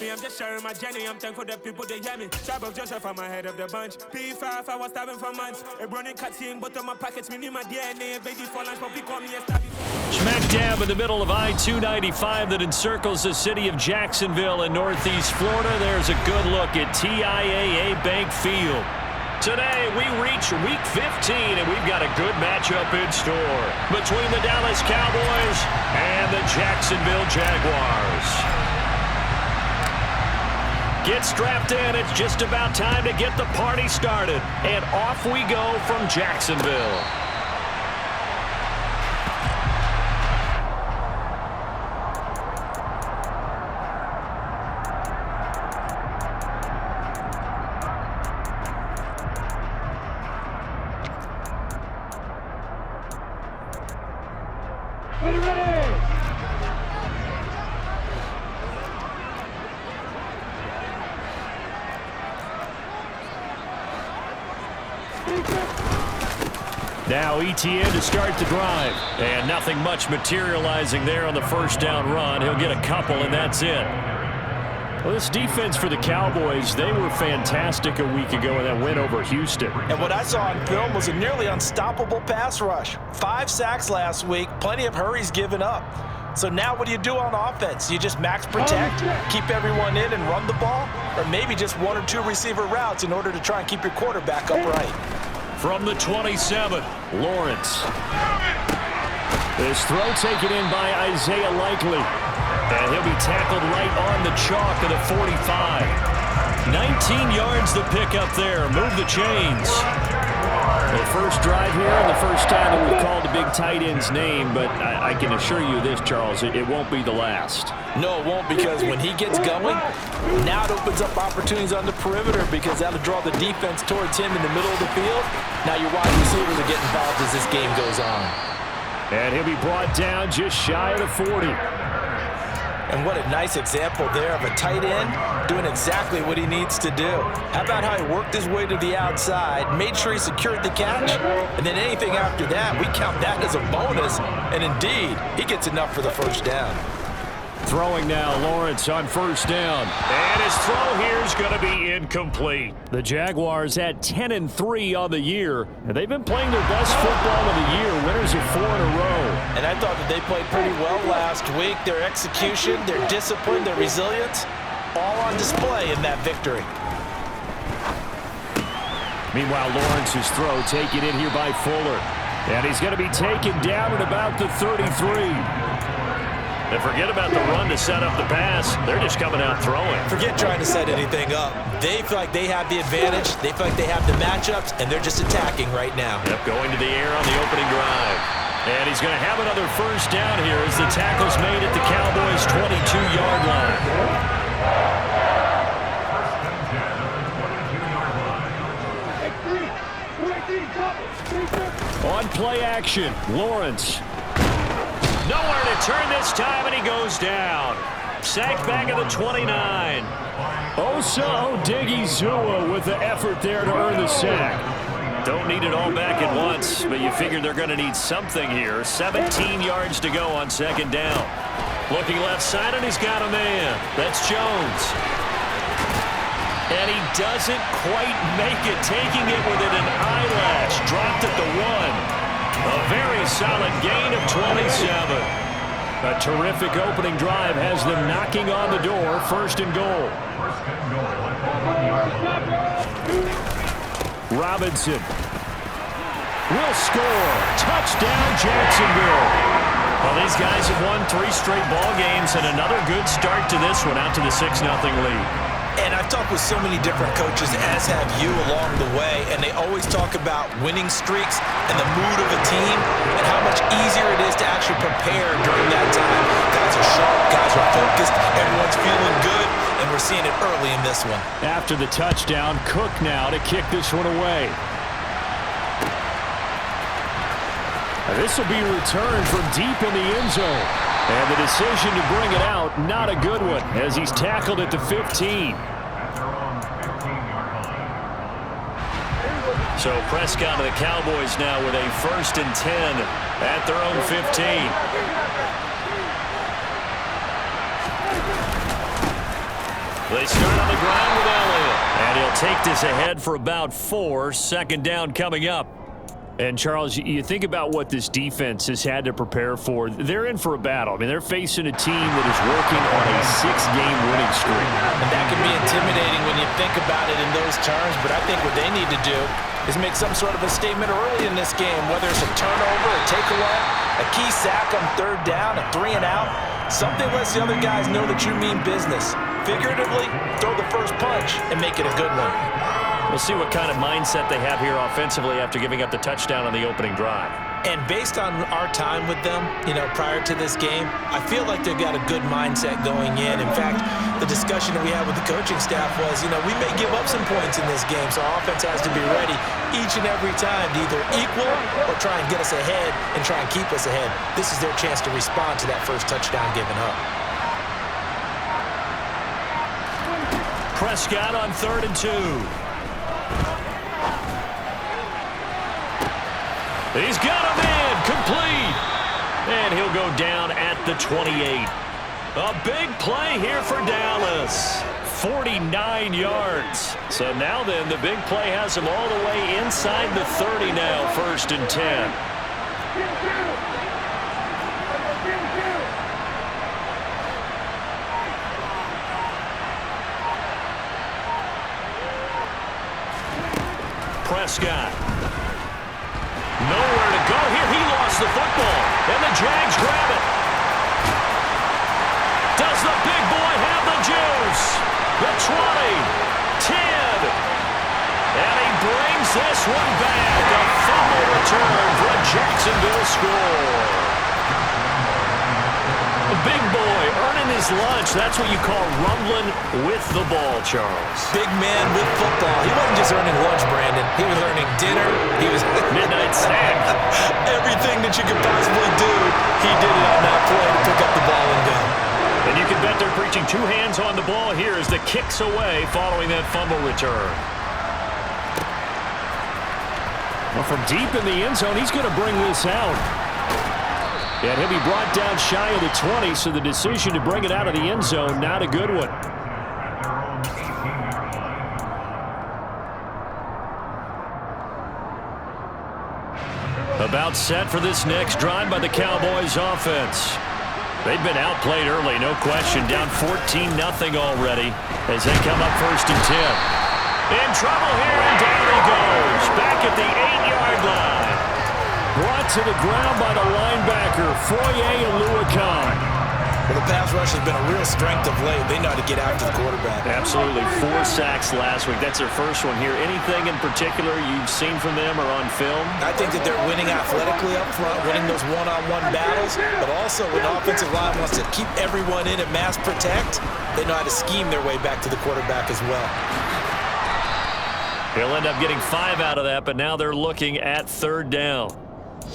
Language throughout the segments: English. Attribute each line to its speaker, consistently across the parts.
Speaker 1: Me, I'm just sharing my journey. I'm thankful that people, they hear me. Tribe of Joseph, I'm ahead of the bunch. P5, I was starving for months. A running cutscene, but on my pockets, me need my DNA. Baby for lunch, but call me a stabby.
Speaker 2: Smack dab in the middle of I-295 that encircles the city of Jacksonville in northeast Florida. There's a good look at TIAA Bank Field. Today, we reach Week 15, and we've got a good matchup in store between the Dallas Cowboys and the Jacksonville Jaguars. Get strapped in. It's just about time to get the party started. And off we go from Jacksonville. Now ETN to start the drive. And nothing much materializing there on the first down run. He'll get a couple, and that's it. Well, this defense for the Cowboys, they were fantastic a week ago in that win over Houston.
Speaker 3: And what I saw on film was a nearly unstoppable pass rush. 5 sacks last week, plenty of hurries given up. So now what do you do on offense? You just max protect, keep everyone in and run the ball? Or maybe just 1 or 2 receiver routes in order to try and keep your quarterback upright?
Speaker 2: From the 27, Lawrence. This throw taken in by Isaiah Likely. And he'll be tackled right on the chalk of the 45. 19 yards to pick up there. Move the chains. The first drive here and the first time that we've called the big tight end's name, but I can assure you this, Charles, it won't be the last.
Speaker 3: No, it won't, because when he gets going, now it opens up opportunities on the perimeter because that'll draw the defense towards him in the middle of the field. Now your wide receivers will get involved as this game goes on.
Speaker 2: And he'll be brought down just shy of the 40.
Speaker 3: And what a nice example there of a tight end doing exactly what he needs to do. How about how he worked his way to the outside, made sure he secured the catch, and then anything after that, we count that as a bonus. And indeed, he gets enough for the first down.
Speaker 2: Throwing now, Lawrence on first down. And his throw here is going to be incomplete. The Jaguars at 10-3 on the year, and they've been playing their best football of the year, winners of 4 in a row. And
Speaker 3: I thought that they played pretty well last week. Their execution, their discipline, their resilience, all on display in that victory.
Speaker 2: Meanwhile, Lawrence's throw taken in here by Fuller. And he's going to be taken down at about the 33. And forget about the run to set up the pass. They're just coming out throwing.
Speaker 3: Forget trying to set anything up. They feel like they have the advantage. They feel like they have the matchups, and they're just attacking right now.
Speaker 2: Yep, going to the air on the opening drive. And he's going to have another first down here as the tackle's made at the Cowboys' 22-yard line. On play action, Lawrence. Nowhere to turn this time, and he goes down. Sacked back at the 29. Osa Odigizua with the effort there to earn the sack. Don't need it all back at once, but you figure they're going to need something here. 17 yards to go on second down. Looking left side, and he's got a man. That's Jones. And he doesn't quite make it, taking it within an eyelash. Dropped at the 1. A very solid gain of 27. A terrific opening drive has them knocking on the door. First and goal. Robinson will score. Touchdown, Jacksonville. Well, these guys have won 3 straight ball games and another good start to this one out to the 6-0 lead.
Speaker 3: And I've talked with so many different coaches, as have you, along the way, and they always talk about winning streaks and the mood of a team and how much easier it is to actually prepare during that time. Guys are sharp, guys are focused, everyone's feeling good, and we're seeing it early in this one.
Speaker 2: After the touchdown, Cook now to kick this one away. This will be returned from deep in the end zone. And the decision to bring it out, not a good one, as he's tackled at the 15. So Prescott and the Cowboys now with a 1st and 10 at their own 15. They start on the ground with Elliott. And he'll take this ahead for about 4. Second down coming up. And, Charles, you think about what this defense has had to prepare for. They're in for a battle. I mean, they're facing a team that is working on a 6-game winning streak.
Speaker 3: And that can be intimidating when you think about it in those terms, but I think what they need to do is make some sort of a statement early in this game, whether it's a turnover, a takeaway, a key sack on third down, a 3-and-out. Something lets the other guys know that you mean business. Figuratively, throw the first punch and make it a good one.
Speaker 2: We'll see what kind of mindset they have here offensively after giving up the touchdown on the opening drive.
Speaker 3: And based on our time with them, prior to this game, I feel like they've got a good mindset going in. In fact, the discussion that we had with the coaching staff was, we may give up some points in this game, so our offense has to be ready each and every time to either equal or try and get us ahead and try and keep us ahead. This is their chance to respond to that first touchdown given up.
Speaker 2: Prescott on 3rd and 2. He's got him in, complete. And he'll go down at the 28. A big play here for Dallas. 49 yards. So now then, the big play has him all the way inside the 30 now, 1st and 10. Prescott. Nowhere to go here. He lost the football. And the Jags grab it. Does the big boy have the juice? The 20. 10. And he brings this one back. A fumble return for a Jacksonville score. The big boy earning his lunch. That's what you call rumbling with the ball, Charles.
Speaker 3: Big man with football. He wasn't just earning lunch, Brandon. He was earning dinner. He was
Speaker 2: midnight snack.
Speaker 3: Everything that you could possibly do, he did it on that play to pick up the ball and go.
Speaker 2: And you can bet they're preaching 2 hands on the ball here as the kick's away following that fumble return. Well, from deep in the end zone, he's going to bring this out. And he'll be brought down shy of the 20, so the decision to bring it out of the end zone, not a good one. About set for this next drive by the Cowboys offense. They've been outplayed early, no question. Down 14-0 already as they come up 1st and 10. In trouble here, and down he goes. Back at the 8-yard line. Brought to the ground by the linebacker, Foye Aluakon.
Speaker 3: Well, the pass rush has been a real strength of late. They know how to get after the quarterback.
Speaker 2: Absolutely. 4 sacks last week. That's their first one here. Anything in particular you've seen from them or on film?
Speaker 3: I think that they're winning athletically up front, winning those one-on-one battles, but also when the offensive line wants to keep everyone in and mass protect, they know how to scheme their way back to the quarterback as well.
Speaker 2: He'll end up getting 5 out of that, but now they're looking at 3rd down.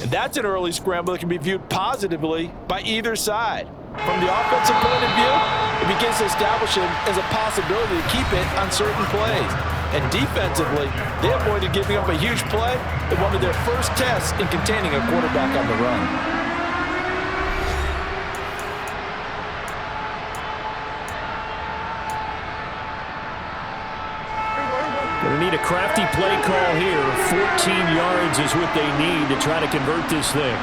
Speaker 4: And that's an early scramble that can be viewed positively by either side. From the offensive point of view, it begins to establish him as a possibility to keep it on certain plays. And defensively, they avoided giving up a huge play in one of their first tests in containing a quarterback on the run.
Speaker 2: Going to need a crafty play call here. 14 yards is what they need to try to convert this thing.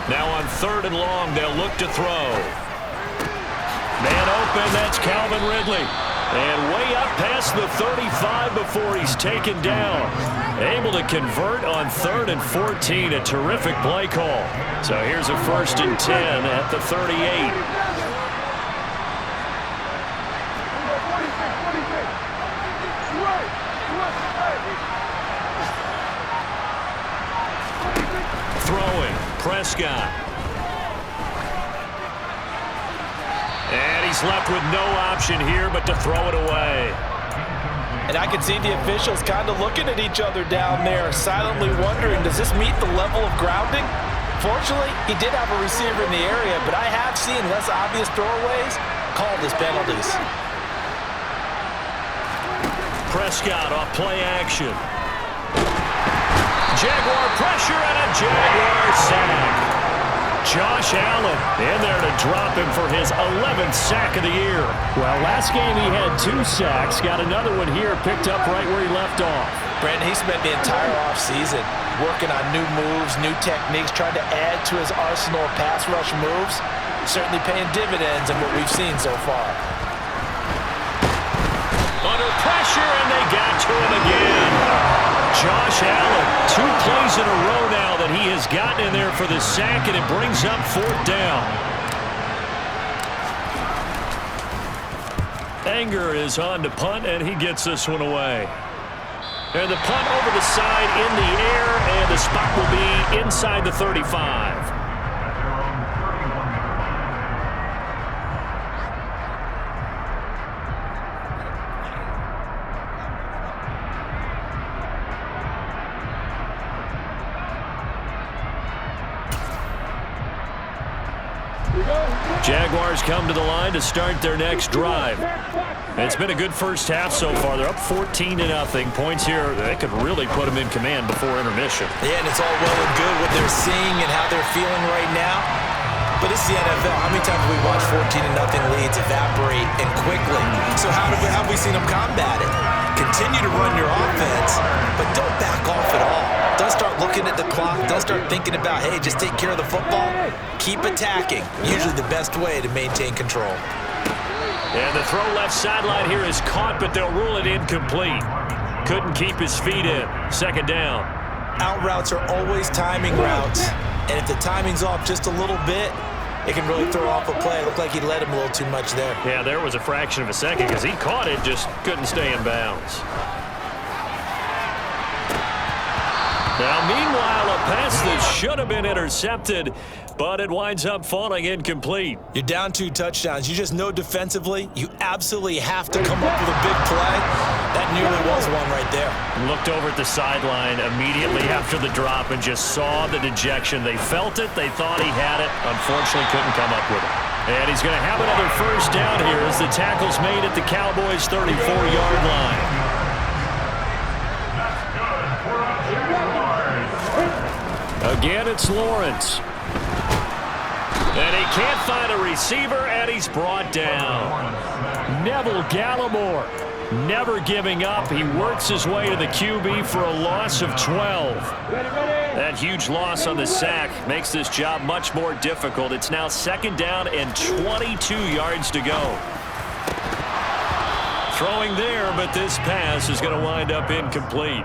Speaker 2: Now on 3rd and long, they'll look to throw. Man open, that's Calvin Ridley. And way up past the 35 before he's taken down. Able to convert on 3rd and 14. A terrific play call. So here's a 1st and 10 at the 38. Throwing, Prescott. And he's left with no option here but to throw it away.
Speaker 4: And I can see the officials kind of looking at each other down there, silently wondering, does this meet the level of grounding? Fortunately, he did have a receiver in the area, but I have seen less obvious throwaways called as penalties.
Speaker 2: Prescott off play action. Jaguar pressure and a Jaguar sack. Josh Allen in there to drop him for his 11th sack of the year.
Speaker 5: Well, last game he had 2 sacks. Got another one here, picked up right where he left off.
Speaker 4: Brandon, he spent the entire offseason working on new moves, new techniques, trying to add to his arsenal of pass rush moves. Certainly paying dividends in what we've seen so far.
Speaker 2: Under pressure, and they got to him again. Josh Allen, 2 plays in a row now that he has gotten in there for the sack, and it brings up 4th down. Anger is on to punt, and he gets this one away. And the punt over the side in the air, and the spot will be inside the 35. Jaguars come to the line to start their next drive. It's been a good first half so far. They're up 14-0. Points here, they could really put them in command before intermission.
Speaker 3: Yeah, and it's all well and good what they're seeing and how they're feeling right now. But it's the NFL. How many times have we watched 14-0 leads evaporate and quickly? So how have we seen them combat it? Continue to run your offense, but don't back off at all. Don't start looking at the clock. Don't start thinking about, hey, just take care of the football. Keep attacking. Usually the best way to maintain control.
Speaker 2: And the throw left sideline here is caught, but they'll rule it incomplete. Couldn't keep his feet in. 2nd down.
Speaker 3: Out routes are always timing routes. And if the timing's off just a little bit, it can really throw off a play. It looked like he led him a little too much there.
Speaker 2: Yeah, there was a fraction of a second because he caught it, just couldn't stay in bounds. Now, meanwhile, a pass that should have been intercepted, but it winds up falling incomplete.
Speaker 3: You're down 2 touchdowns. You just know defensively you absolutely have to come up with a big play. That nearly was one right there.
Speaker 2: Looked over at the sideline immediately after the drop and just saw the dejection. They felt it. They thought he had it. Unfortunately, couldn't come up with it. And he's going to have another 1st down here as the tackle's made at the Cowboys' 34-yard line. Again, it's Lawrence. And he can't find a receiver, and he's brought down. Neville Gallimore, never giving up. He works his way to the QB for a loss of 12. That huge loss on the sack makes this job much more difficult. It's now 2nd down and 22 yards to go. Throwing there, but this pass is going to wind up incomplete.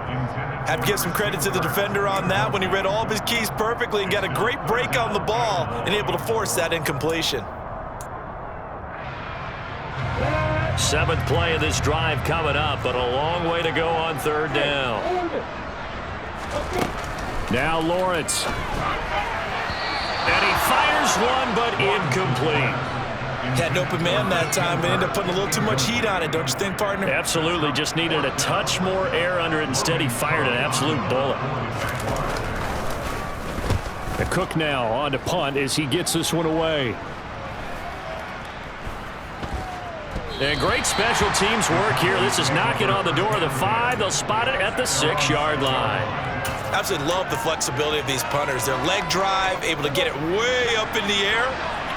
Speaker 3: Have to give some credit to the defender on that when he read all of his keys perfectly and got a great break on the ball and able to force that incompletion.
Speaker 2: 7th play of this drive coming up, but a long way to go on 3rd down. Now Lawrence. And he fires one, but incomplete.
Speaker 3: Had an open man that time, but ended up putting a little too much heat on it, don't you think, partner?
Speaker 2: Absolutely. Just needed a touch more air under it. Instead, he fired an absolute bullet.
Speaker 5: The Cook now on to punt as he gets this one away.
Speaker 2: And great special teams work here. This is knocking on the door of the 5. They'll spot it at the 6-yard line.
Speaker 3: Absolutely love the flexibility of these punters. Their leg drive, able to get it way up in the air.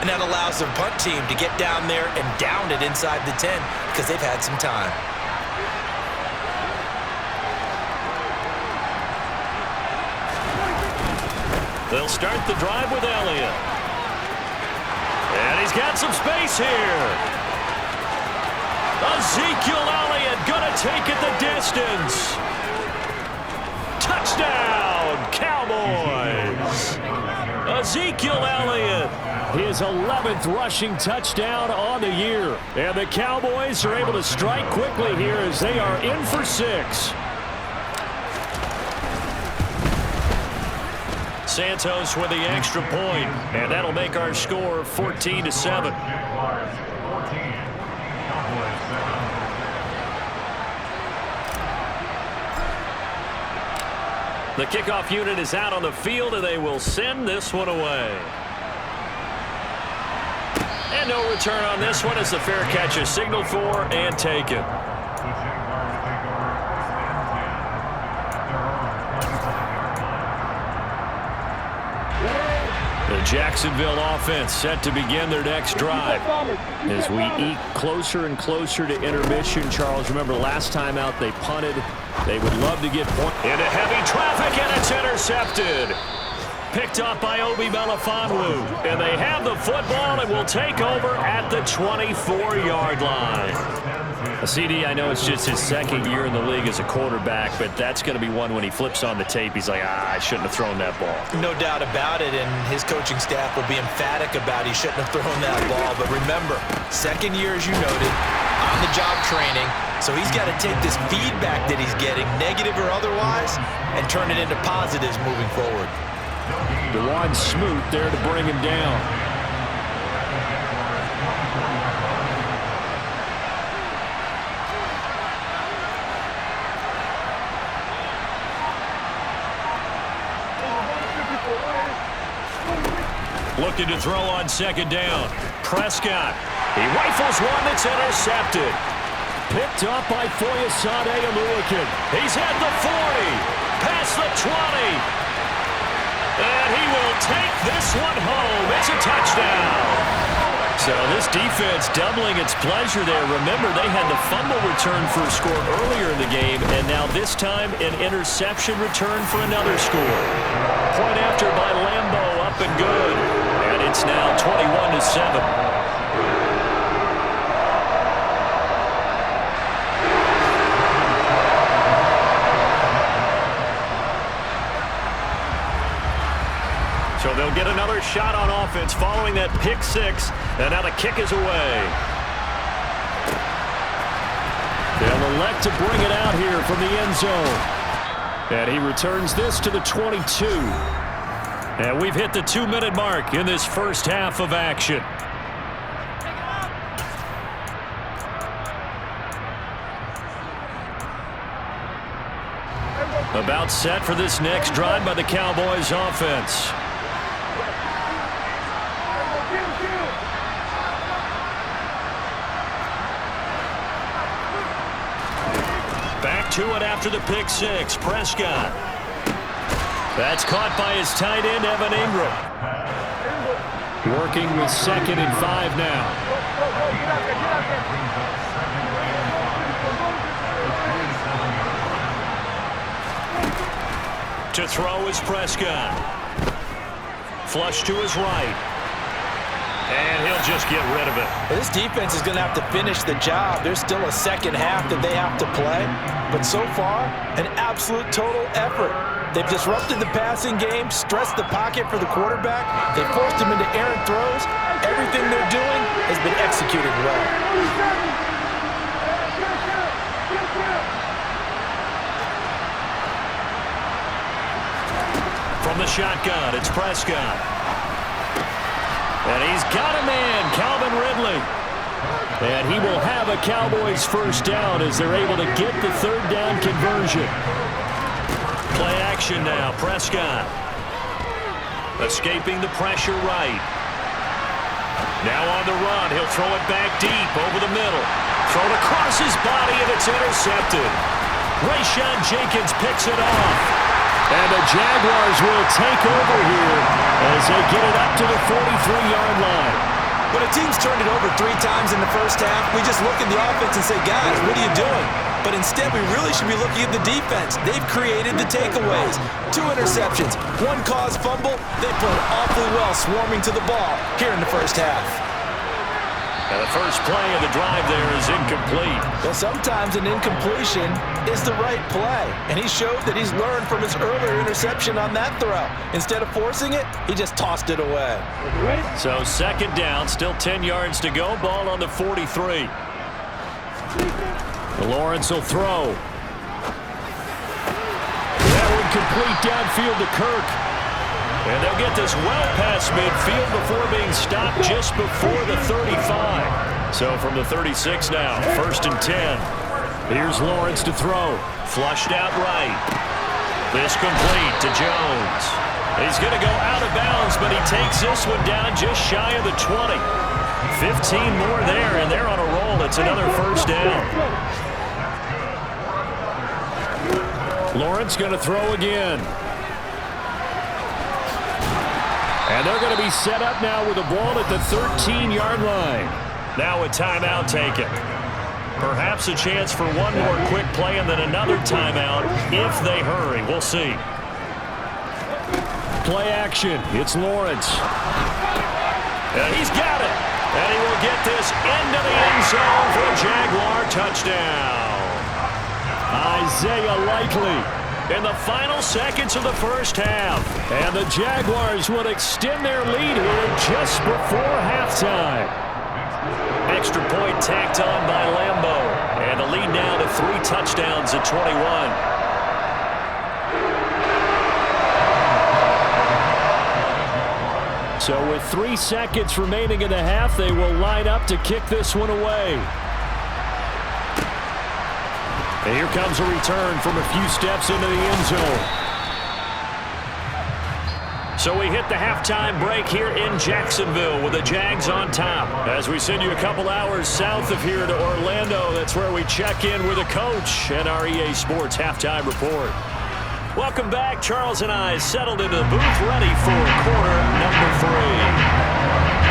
Speaker 3: And that allows the punt team to get down there and down it inside the 10 because they've had some time.
Speaker 2: They'll start the drive with Elliott. And he's got some space here. Ezekiel Elliott gonna take it the distance. Touchdown, Cowboys. Ezekiel Elliott.
Speaker 5: His 11th rushing touchdown on the year. And the Cowboys are able to strike quickly here as they are in for 6.
Speaker 2: Santos with the extra point, and that'll make our score 14-7. The kickoff unit is out on the field, and they will send this one away. And no return on this one as the fair catch is signaled for and taken.
Speaker 5: The Jacksonville offense set to begin their next drive. As we eke closer and closer to intermission, Charles, remember last time out they punted. They would love to get points.
Speaker 2: Into heavy traffic, and it's intercepted. Picked off by Obi Melifonwu. And they have the football and will take over at the 24-yard line.
Speaker 5: CD, I know it's just his second year in the league as a quarterback, but that's going to be one when he flips on the tape, he's like, I shouldn't have thrown that ball.
Speaker 3: No doubt about it, and his coaching staff will be emphatic about he shouldn't have thrown that ball. But remember, second year, as you noted, on-the-job training, so he's got to take this feedback that he's getting, negative or otherwise, and turn it into positives moving forward.
Speaker 5: DeJuan Smoot there to bring him down.
Speaker 2: Looking to throw on second down. Prescott. He rifles one that's intercepted.
Speaker 5: Picked up by Foyesade Oluokun.
Speaker 2: He's at the 40. Past the 20. And he will take this one home. It's a touchdown.
Speaker 5: So this defense doubling its pleasure there. Remember, they had the fumble return for a score earlier in the game, and now this time an interception return for another score. Point after by Lambeau, up and good. And it's now 21-7.
Speaker 2: So they'll get another shot on offense following that pick six, and now the kick is away.
Speaker 5: They'll elect to bring it out here from the end zone. And he returns this to the 22.
Speaker 2: And we've hit the 2-minute mark in this first half of action.
Speaker 5: About set for this next drive by the Cowboys offense.
Speaker 2: Back to it after the pick six. Prescott. That's caught by his tight end, Evan Ingram.
Speaker 5: Working with 2nd and 5 now.
Speaker 2: To throw is Prescott. Flush to his right. And he'll just get rid of it.
Speaker 3: This defense is going to have to finish the job. There's still a second half that they have to play. But so far, an absolute total effort. They've disrupted the passing game, stressed the pocket for the quarterback. They forced him into errant throws. Everything they're doing has been executed well.
Speaker 2: From the shotgun, it's Prescott. And he's got a man, Calvin Ridley.
Speaker 5: And he will have a Cowboys first down as they're able to get the third down conversion.
Speaker 2: Play action now, Prescott. Escaping the pressure right. Now on the run, he'll throw it back deep over the middle. Thrown across his body, and it's intercepted. Rayshawn Jenkins picks it off.
Speaker 5: And the Jaguars will take over here as they get it up to the 43-yard line.
Speaker 3: When a team's turned it over 3 times in the first half, we just look at the offense and say, guys, what are you doing? But instead, we really should be looking at the defense. They've created the takeaways. 2 interceptions, 1 caused fumble. They played awfully well swarming to the ball here in the first half.
Speaker 2: And the first play of the drive there is incomplete.
Speaker 3: Well, sometimes an incompletion is the right play. And he showed that he's learned from his earlier interception on that throw. Instead of forcing it, he just tossed it away.
Speaker 2: So second down, still 10 yards to go. Ball on the 43.
Speaker 5: Lawrence will throw. That one complete downfield to Kirk.
Speaker 2: And they'll get this well past midfield before being stopped just before the 35. So from the 36 now, 1st and 10.
Speaker 5: Here's Lawrence to throw.
Speaker 2: Flushed out right. This complete to Jones. He's going to go out of bounds, but he takes this one down just shy of the 20. 15 more there, and they're on a roll. It's another first down.
Speaker 5: Lawrence going to throw again.
Speaker 2: And they're going to be set up now with a ball at the 13-yard line.
Speaker 5: Now a timeout taken. Perhaps a chance for one more quick play and then another timeout if they hurry. We'll see.
Speaker 2: Play action. It's Lawrence.
Speaker 5: And he's got it. And he will get this into the end zone for a Jaguar touchdown.
Speaker 2: Isaiah Likely in the final seconds of the first half. And the Jaguars will extend their lead here just before halftime.
Speaker 5: Extra point tacked on by Lambo. And the lead now to 3 touchdowns at 21.
Speaker 2: So with 3 seconds remaining in the half, they will line up to kick this one away. And here comes a return from a few steps into the end zone.
Speaker 5: So we hit the halftime break here in Jacksonville with the Jags on top. As we send you a couple hours south of here to Orlando, that's where we check in with a coach at our EA Sports Halftime Report. Welcome back. Charles and I settled into the booth ready for quarter number 3.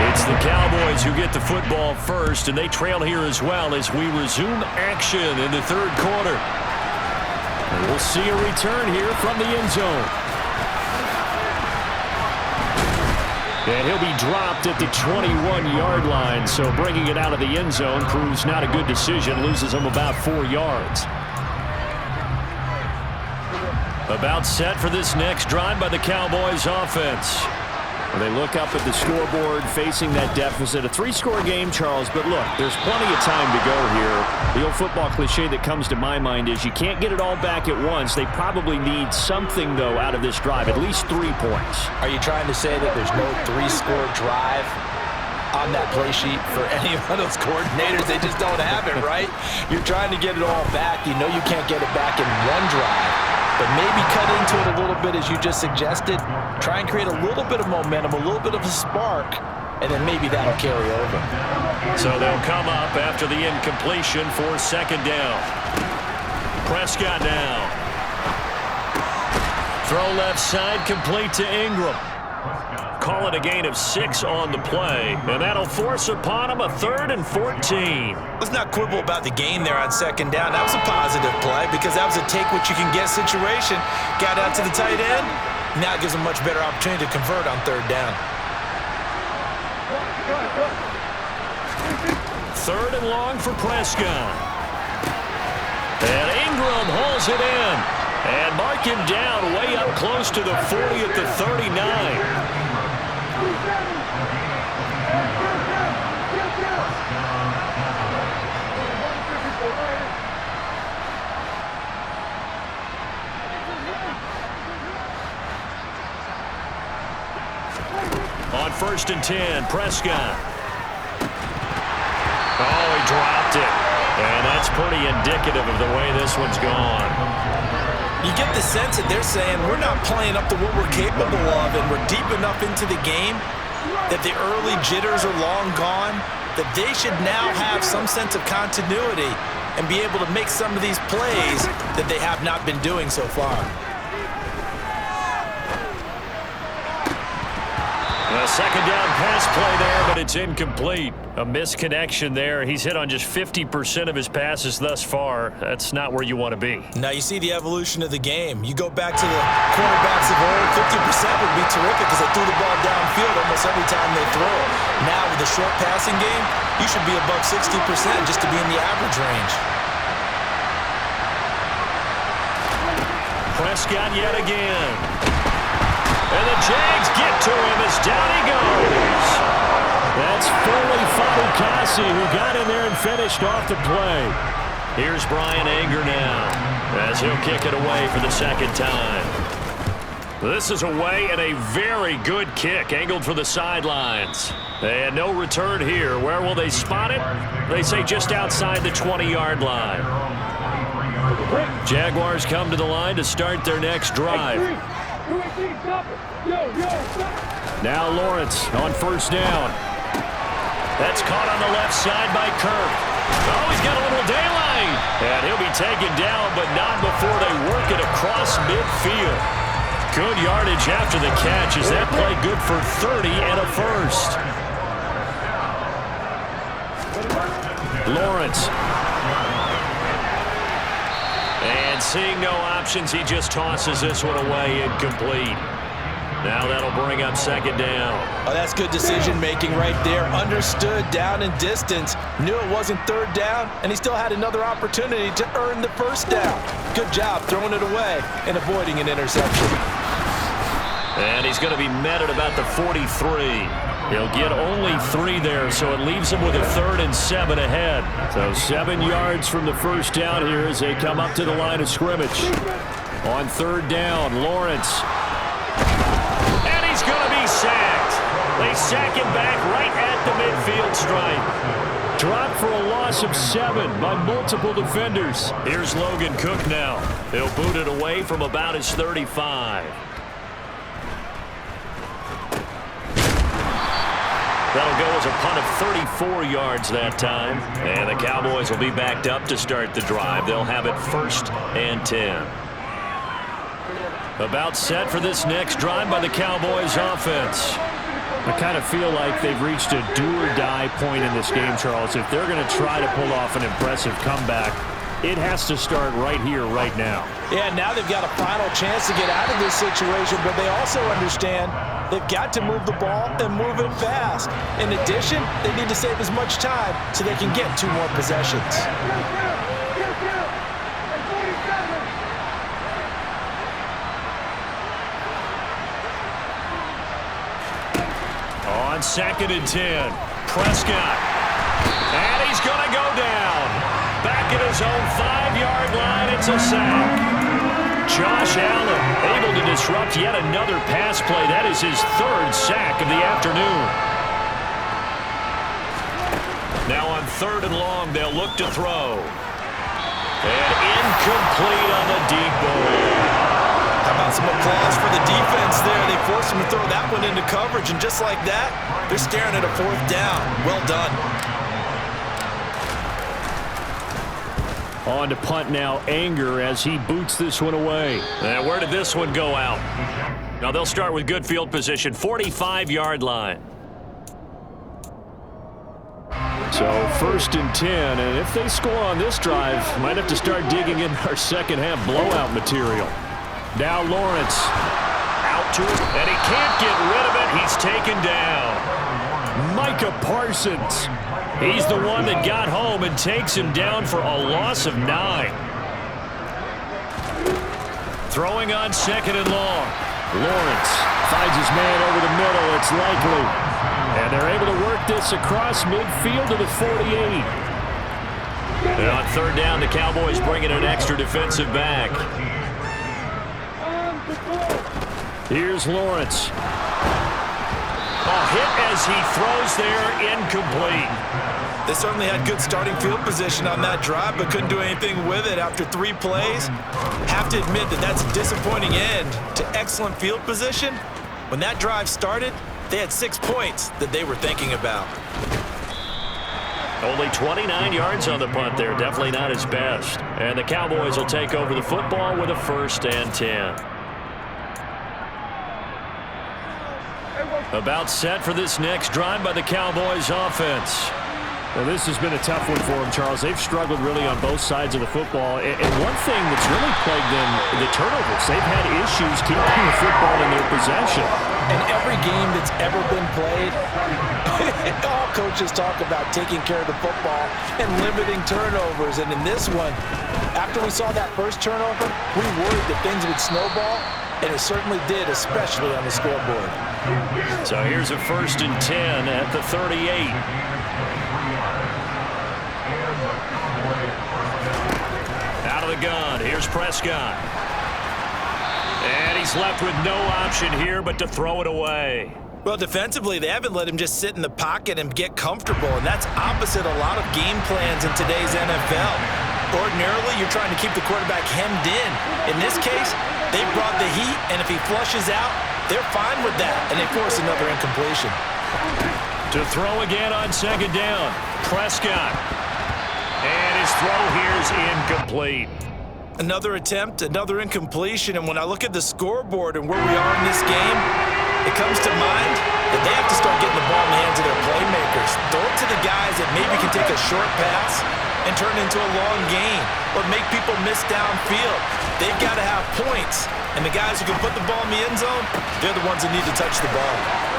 Speaker 5: It's the Cowboys who get the football first, and they trail here as well as we resume action in the third quarter.
Speaker 2: And we'll see a return here from the end zone. And he'll be dropped at the 21-yard line, so bringing it out of the end zone proves not a good decision, loses him about 4 yards.
Speaker 5: About set for this next drive by the Cowboys offense.
Speaker 2: They look up at the scoreboard facing that deficit. A 3-score game, Charles, but look, there's plenty of time to go here. The old football cliche that comes to my mind is you can't get it all back at once. They probably need something, though, out of this drive, at least 3 points.
Speaker 3: Are you trying to say that there's no 3-score drive on that play sheet for any one of those coordinators? They just don't have it, right? You're trying to get it all back. You know you can't get it back in one drive. But maybe cut into it a little bit, as you just suggested. Try and create a little bit of momentum, a little bit of a spark, and then maybe that'll carry over.
Speaker 5: So they'll come up after the incompletion for second down. Prescott now. Throw left side, complete to Ingram. Call it a gain of 6 on the play, and that'll force upon him a 3rd and 14.
Speaker 3: Let's not quibble about the gain there on second down. That was a positive play because that was a take-what-you-can-get situation. Got out to the tight end. Now it gives him much better opportunity to convert on 3rd down.
Speaker 5: 3rd and long for Prescott. And Ingram hauls it in. And mark him down way up close to the 40 at the 39. On 1st and 10, Prescott. Oh, he dropped it. And that's pretty indicative of the way this one's gone.
Speaker 3: You get the sense that they're saying we're not playing up to what we're capable of, and we're deep enough into the game that the early jitters are long gone, that they should now have some sense of continuity and be able to make some of these plays that they have not been doing so far.
Speaker 5: A second down pass play there, but it's incomplete. A misconnection there. He's hit on just 50% of his passes thus far. That's not where you want to be.
Speaker 3: Now you see the evolution of the game. You go back to the quarterbacks of old, 50% would be terrific because they threw the ball downfield almost every time they throw it. Now with the short passing game, you should be above 60% just to be in the average range.
Speaker 5: Prescott yet again. And the Jags get to him as down he goes.
Speaker 2: That's Foley Fatukasi who got in there and finished off the play.
Speaker 5: Here's Brian Anger now as he'll kick it away for the second time. This is away and a very good kick angled for the sidelines. And no return here. Where will they spot it? They say just outside the 20-yard line. Jaguars come to the line to start their next drive.
Speaker 2: Now Lawrence on 1st down.
Speaker 5: That's caught on the left side by Kirk. Oh, he's got a little daylight. And he'll be taken down, but not before they work it across midfield. Good yardage after the catch. Is that play good for 30 and a first? Lawrence. And seeing no options, he just tosses this one away, incomplete. Now that'll bring up second down.
Speaker 3: Oh, that's good decision-making right there. Understood down and distance. Knew it wasn't third down, and he still had another opportunity to earn the first down. Good job throwing it away and avoiding an interception.
Speaker 5: And he's going to be met at about the 43. He'll get only 3 there, so it leaves him with a 3rd and 7 ahead. So 7 yards from the first down here as they come up to the line of scrimmage. On 3rd down, Lawrence. And he's going to be sacked. They sack him back right at the midfield stripe. Dropped for a loss of 7 by multiple defenders. Here's Logan Cook now. He'll boot it away from about his 35. That'll go as a punt of 34 yards that time. And the Cowboys will be backed up to start the drive. They'll have it 1st and 10. About set for this next drive by the Cowboys offense.
Speaker 2: I kind of feel like they've reached a do-or-die point in this game, Charles. If they're going to try to pull off an impressive comeback, it has to start right here, right now.
Speaker 3: Yeah, now they've got a final chance to get out of this situation, but they also understand they've got to move the ball and move it fast. In addition, they need to save as much time so they can get 2 more possessions.
Speaker 5: On 2nd and 10, Prescott. And he's going to go down. Back at his own 5-yard line, it's a sack. Josh Allen able to disrupt yet another pass play. That is his 3rd sack of the afternoon. Now on 3rd and long, they'll look to throw. And incomplete on the deep ball.
Speaker 3: How about some applause for the defense there? They forced him to throw that one into coverage, and just like that, they're staring at a 4th down. Well done.
Speaker 2: On to punt now, Anger, as he boots this one away.
Speaker 5: And where did this one go out? Now they'll start with good field position, 45-yard line.
Speaker 2: So 1st and 10, and if they score on this drive, might have to start digging in our second-half blowout material. Now Lawrence.
Speaker 5: Out to it, and he can't get rid of it. He's taken down.
Speaker 2: Micah Parsons.
Speaker 5: He's the one that got home and takes him down for a loss of 9. Throwing on 2nd and long.
Speaker 2: Lawrence finds his man over the middle. It's likely. And they're able to work this across midfield to the 48.
Speaker 5: And on 3rd down, the Cowboys bring in an extra defensive back.
Speaker 2: Here's Lawrence.
Speaker 5: A hit as he throws there, incomplete.
Speaker 3: They certainly had good starting field position on that drive, but couldn't do anything with it after 3 plays. Have to admit that that's a disappointing end to excellent field position. When that drive started, they had 6 points that they were thinking about.
Speaker 5: Only 29 yards on the punt there. Definitely not his best. And the Cowboys will take over the football with a 1st and 10. About set for this next drive by the Cowboys offense.
Speaker 2: Well, this has been a tough one for them, Charles. They've struggled really on both sides of the football. And one thing that's really plagued them, the turnovers. They've had issues keeping the football in their possession.
Speaker 3: In every game that's ever been played, all coaches talk about taking care of the football and limiting turnovers. And in this one, after we saw that first turnover, we worried that things would snowball, and it certainly did, especially on the scoreboard.
Speaker 5: So here's a 1st and 10 at the 38. Out of the gun, here's Prescott. And he's left with no option here but to throw it away.
Speaker 3: Well, defensively, they haven't let him just sit in the pocket and get comfortable, and that's opposite a lot of game plans in today's NFL. Ordinarily, you're trying to keep the quarterback hemmed in. In this case, they brought the heat, and if he flushes out, they're fine with that, and they force another incompletion.
Speaker 5: To throw again on 2nd down, Prescott. And his throw here is incomplete.
Speaker 3: Another attempt, another incompletion, and when I look at the scoreboard and where we are in this game, it comes to mind that they have to start getting the ball in the hands of their playmakers. Throw it to the guys that maybe can take a short pass and turn it into a long gain or make people miss downfield. They've got to have points, and the guys who can put the ball in the end zone, they're the ones that need to touch the ball.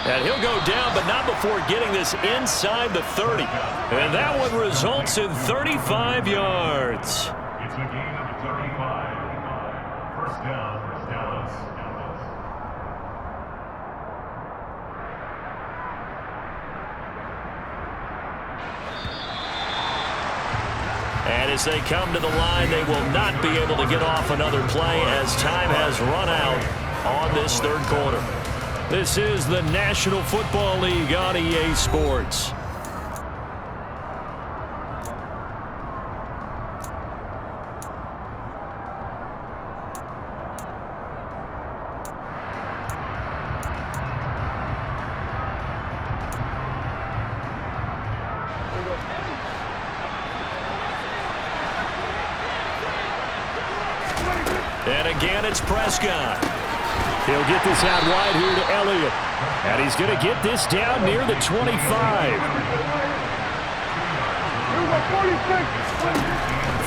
Speaker 2: And he'll go down, but not before getting this inside the 30. And that one results in 35 yards.
Speaker 6: It's a gain of 35. First down for Dallas.
Speaker 2: And as they come to the line, they will not be able to get off another play as time has run out on this third quarter. This is the National Football League on EA Sports. And again, it's Prescott. He'll get this out wide here to Elliott. And he's going to get this down near the 25.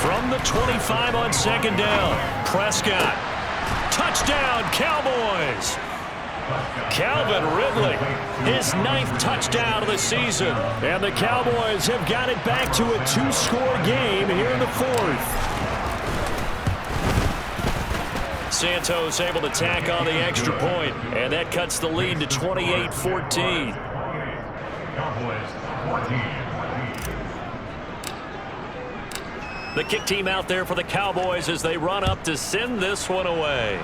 Speaker 2: From the 25 on second down, Prescott. Touchdown, Cowboys. Calvin Ridley, his 9th touchdown of the season. And the Cowboys have got it back to a 2-score game here in the 4th. Santos able to tack on the extra point, and that cuts the lead to 28-14. The kick team out there for the Cowboys as they run up to send this one away.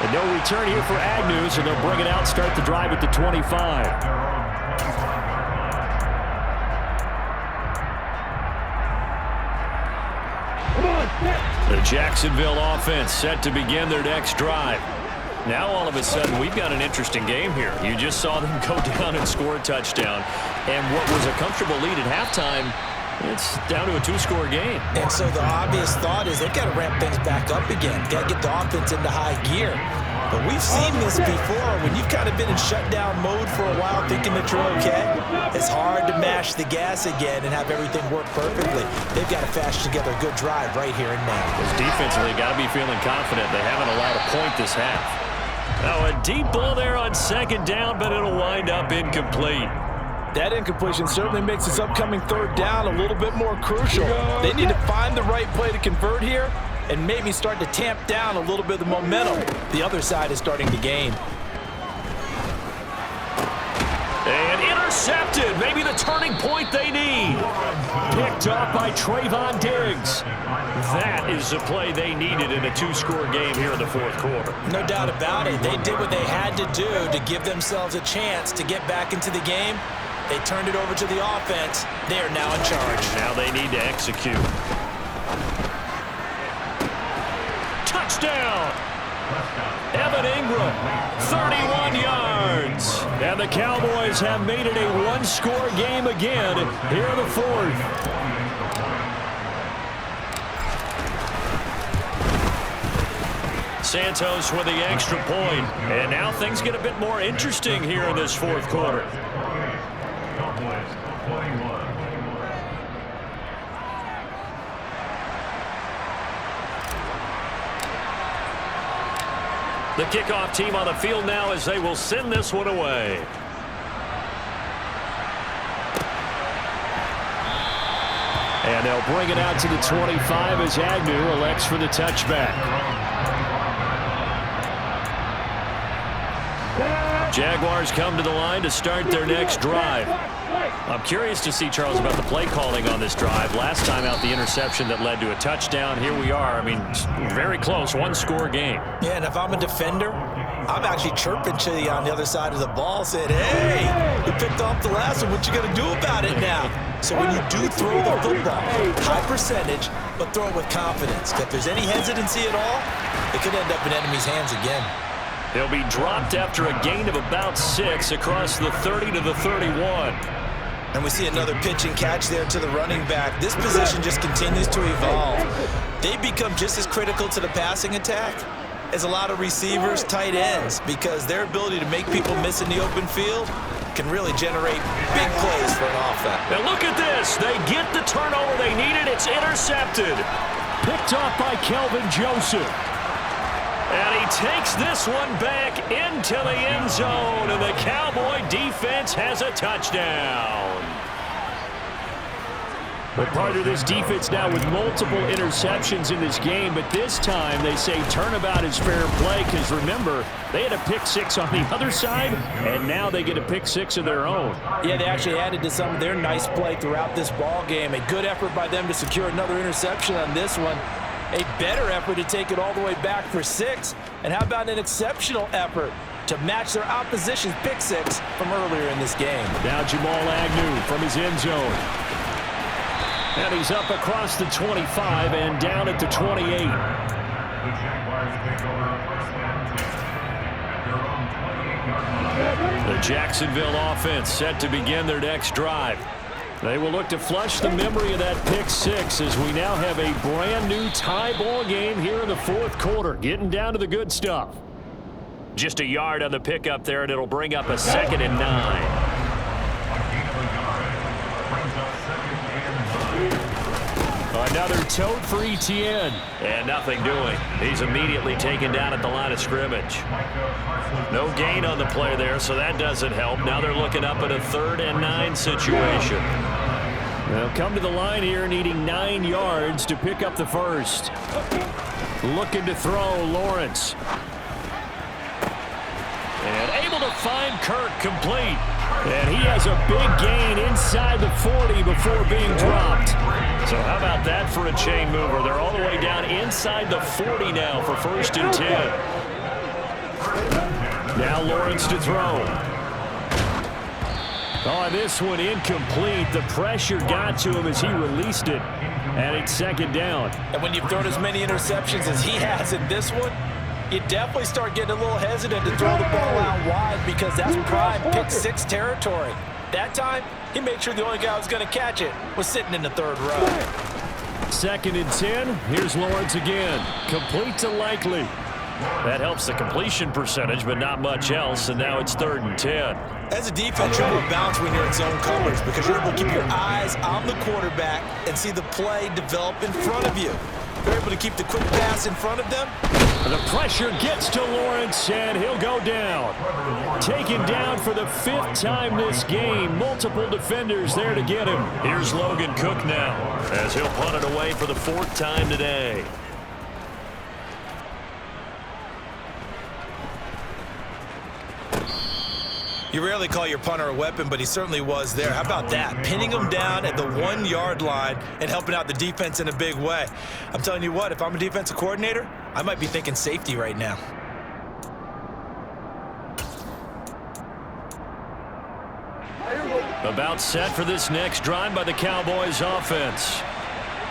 Speaker 2: And no return here for Agnew, so they'll bring it out, start the drive at the 25. The Jacksonville offense set to begin their next drive. Now all of a sudden we've got an interesting game here. You just saw them go down and score a touchdown. And what was a comfortable lead at halftime, it's down to a 2-score game.
Speaker 3: And so the obvious thought is they've got to ramp things back up again. Got to get the offense into high gear. But we've seen this before. When you've kind of been in shutdown mode for a while thinking that you're okay, it's hard to mash the gas again and have everything work perfectly. They've got to fashion together a good drive right here and now.
Speaker 2: Because defensively, got to be feeling confident. They haven't allowed a point this half. Now a deep ball there on second down, but it'll wind up incomplete.
Speaker 4: That incompletion certainly makes this upcoming third down a little bit more crucial. They need to find the right play to convert here and maybe start to tamp down a little bit of the momentum the other side is starting to gain.
Speaker 2: And intercepted. Maybe the turning point they need. Picked off by Trayvon Diggs. That is the play they needed in a 2-score game here in the 4th quarter.
Speaker 3: No doubt about it. They did what they had to do to give themselves a chance to get back into the game. They turned it over to the offense. They are now in charge.
Speaker 2: Now they need to execute. Touchdown! Evan Ingram, 31 yards. And the Cowboys have made it a 1-score game again here in the 4th. Santos with the extra point. And now things get a bit more interesting here in this 4th quarter. The kickoff team on the field now as they will send this one away. And they'll bring it out to the 25 as Agnew elects for the touchback. Jaguars come to the line to start their next drive. I'm curious to see, Charles, about the play calling on this drive. Last time out, the interception that led to a touchdown. Here we are. I mean, very close, 1-score game.
Speaker 3: Yeah, and if I'm a defender, I'm actually chirping to you on the other side of the ball, saying, hey, we picked off the last one. What you going to do about it now? So when you do throw the football, high percentage, but throw it with confidence. If there's any hesitancy at all, it could end up in enemy's hands again.
Speaker 5: He'll be dropped after a gain of about 6 across the 30 to the 31.
Speaker 3: And we see another pitch and catch there to the running back. This position just continues to evolve. They become just as critical to the passing attack as a lot of receivers, tight ends, because their ability to make people miss in the open field can really generate big plays for an offense.
Speaker 5: And look at this. They get the turnover they needed. It's intercepted.
Speaker 2: Picked off by Kelvin Joseph.
Speaker 5: And he takes this one back into the end zone, and the Cowboy defense has a touchdown.
Speaker 2: But part of this defense now with multiple interceptions in this game, but this time they say turnabout is fair play because, remember, they had a pick 6 on the other side, and now they get a pick 6 of their own.
Speaker 4: Yeah, they actually added to some of their nice play throughout this ball game. A good effort by them to secure another interception on this one. A better effort to take it all the way back for 6. And how about an exceptional effort to match their opposition's pick 6 from earlier in this game?
Speaker 2: Now Jamal Agnew from his end zone. And he's up across the 25 and down at the 28.
Speaker 6: The Jaguars take over first and 10 at their own 28-yard line.
Speaker 5: The Jacksonville offense set to begin their next drive.
Speaker 2: They will look to flush the memory of that pick 6 as we now have a brand new tie ball game here in the fourth quarter, getting down to the good stuff.
Speaker 5: Just a yard on the pickup there, and it'll bring up a 2nd and 9.
Speaker 2: Another tote for Etienne.
Speaker 5: And nothing doing. He's immediately taken down at the line of scrimmage. No gain on the play there, so that doesn't help. Now they're looking up at a 3rd and 9 situation.
Speaker 2: They'll come to the line here needing 9 yards to pick up the first. Looking to throw, Lawrence.
Speaker 5: And able to find Kirk complete.
Speaker 2: And he has a big gain inside the 40 before being dropped.
Speaker 5: So how about that for a chain mover? They're all the way down inside the 40 now for 1st and 10.
Speaker 2: Now Lawrence to throw. Oh, this one incomplete. The pressure got to him as he released it. And it's 2nd down.
Speaker 4: And when you've thrown as many interceptions as he has in this one, you definitely start getting a little hesitant to throw the ball out wide because that's prime pick 6 territory. That time, he made sure the only guy who was going to catch it was sitting in the 3rd row.
Speaker 2: 2nd and 10. Here's Lawrence again. Complete to Likely.
Speaker 5: That helps the completion percentage, but not much else, and now it's 3rd and 10.
Speaker 3: As a defense, you're more balanced when you're in zone coverage because you're able to keep your eyes on the quarterback and see the play develop in front of you. You're able to keep the quick pass in front of them.
Speaker 2: The pressure gets to Lawrence, and he'll go down. Taken down for the 5th time this game. Multiple defenders there to get him.
Speaker 5: Here's Logan Cook now, as he'll punt it away for the 4th time today.
Speaker 3: You rarely call your punter a weapon, but he certainly was there. How about that? Pinning him down at the 1-yard line and helping out the defense in a big way. I'm telling you what, if I'm a defensive coordinator, I might be thinking safety right now.
Speaker 5: About set for this next drive by the Cowboys offense.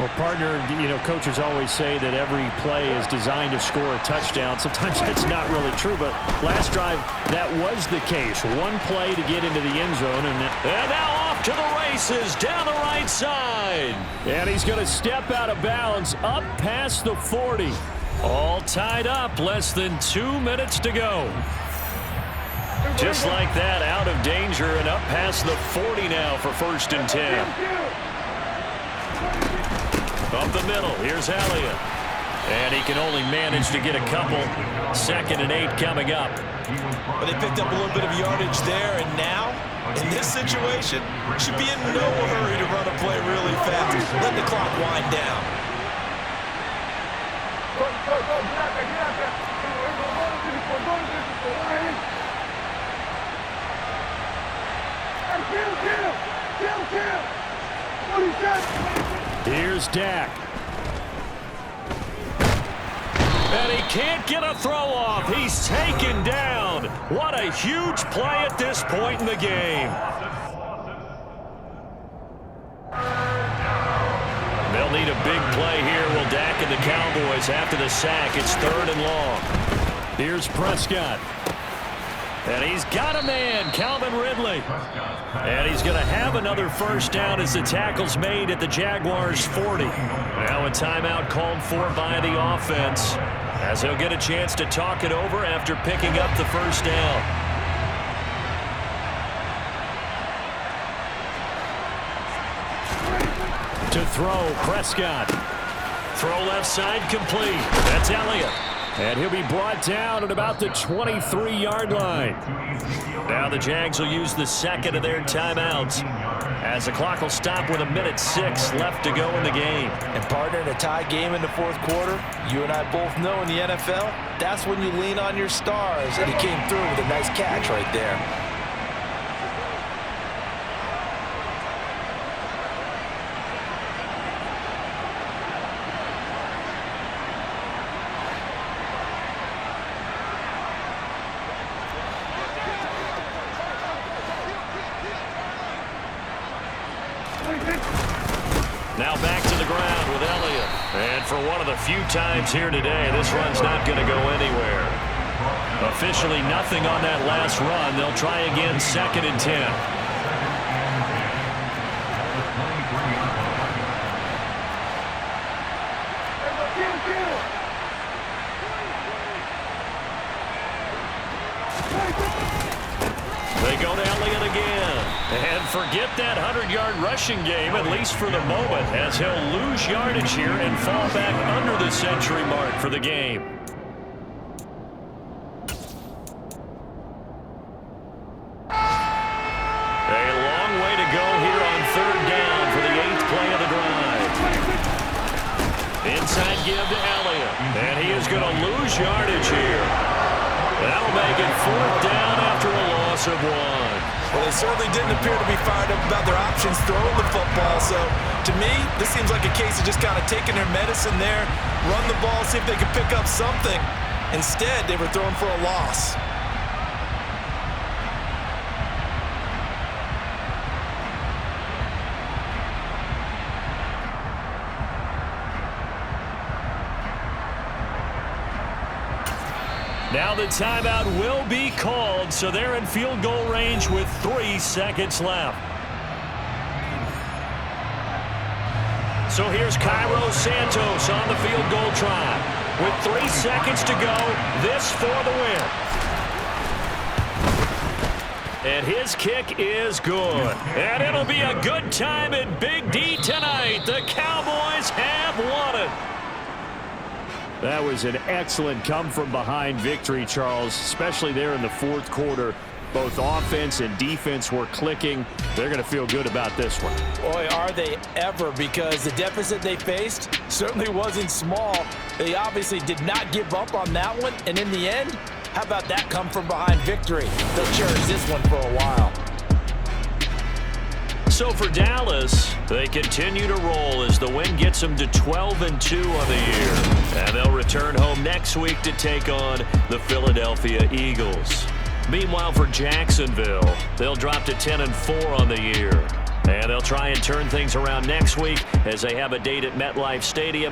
Speaker 2: Well, partner, coaches always say that every play is designed to score a touchdown. Sometimes that's not really true, but last drive, that was the case. One play to get into the end zone. And
Speaker 5: now off to the races down the right side.
Speaker 2: And he's going to step out of bounds up past the 40.
Speaker 5: All tied up, less than 2 minutes to go. Just like that, out of danger and up past the 40 now for 1st and 10. Up the middle, here's Elliott. And he can only manage to get a couple. 2nd and 8 coming up.
Speaker 3: But they picked up a little bit of yardage there, and now, in this situation, should be in no hurry to run a play really fast. Let the clock wind down.
Speaker 2: Here's Dak.
Speaker 5: And he can't get a throw off. He's taken down. What a huge play at this point in the game. They'll need a big play here. Will Dak and the Cowboys after the sack. It's 3rd and long.
Speaker 2: Here's Prescott. And he's got a man, Calvin Ridley. And he's going to have another first down as the tackle's made at the Jaguars' 40. Now a timeout called for by the offense, as he'll get a chance to talk it over after picking up the first down. To throw, Prescott. Throw left side complete. That's Elliott. And he'll be brought down at about the 23-yard line. Now the Jags will use the second of their timeouts, as the clock will stop with 1:06 left to go in the game.
Speaker 4: And partner, in a tie game in the fourth quarter, you and I both know in the NFL, that's when you lean on your stars. And he came through with a nice catch right there.
Speaker 2: Now back to the ground with Elliott. And for one of the few times here today, this run's not going to go anywhere. Officially nothing on that last run. They'll try again, 2nd and 10. They go to Elliott again. And forget that 100-yard rushing game, at least for the moment, as he'll lose yardage here and fall back under the century mark for the game. A long way to go here on 3rd down for the 8th play of the drive. Inside give to Elliott. And he is going to lose yardage here. That'll make it 4th down after a loss of 1.
Speaker 3: Well, they certainly didn't appear to be fired up about their options throwing the football. So, to me, this seems like a case of just kind of taking their medicine there, run the ball, see if they can pick up something. Instead, they were throwing for a loss.
Speaker 2: Now the timeout will be called, so they're in field goal range with 3 seconds left. So here's Cairo Santos on the field goal try. With 3 seconds to go, this for the win. And his kick is good. And it'll be a good time in Big D tonight. The Cowboys have won it. That was an excellent come-from-behind victory, Charles, especially there in the fourth quarter. Both offense and defense were clicking. They're going to feel good about this one.
Speaker 4: Boy, are they ever, because the deficit they faced certainly wasn't small. They obviously did not give up on that one, and in the end, how about that come-from-behind victory? They'll cherish this one for a while.
Speaker 2: So for Dallas, they continue to roll as the win gets them to 12-2 on the year. And they'll return home next week to take on the Philadelphia Eagles. Meanwhile, for Jacksonville, they'll drop to 10-4 on the year. And they'll try and turn things around next week as they have a date at MetLife Stadium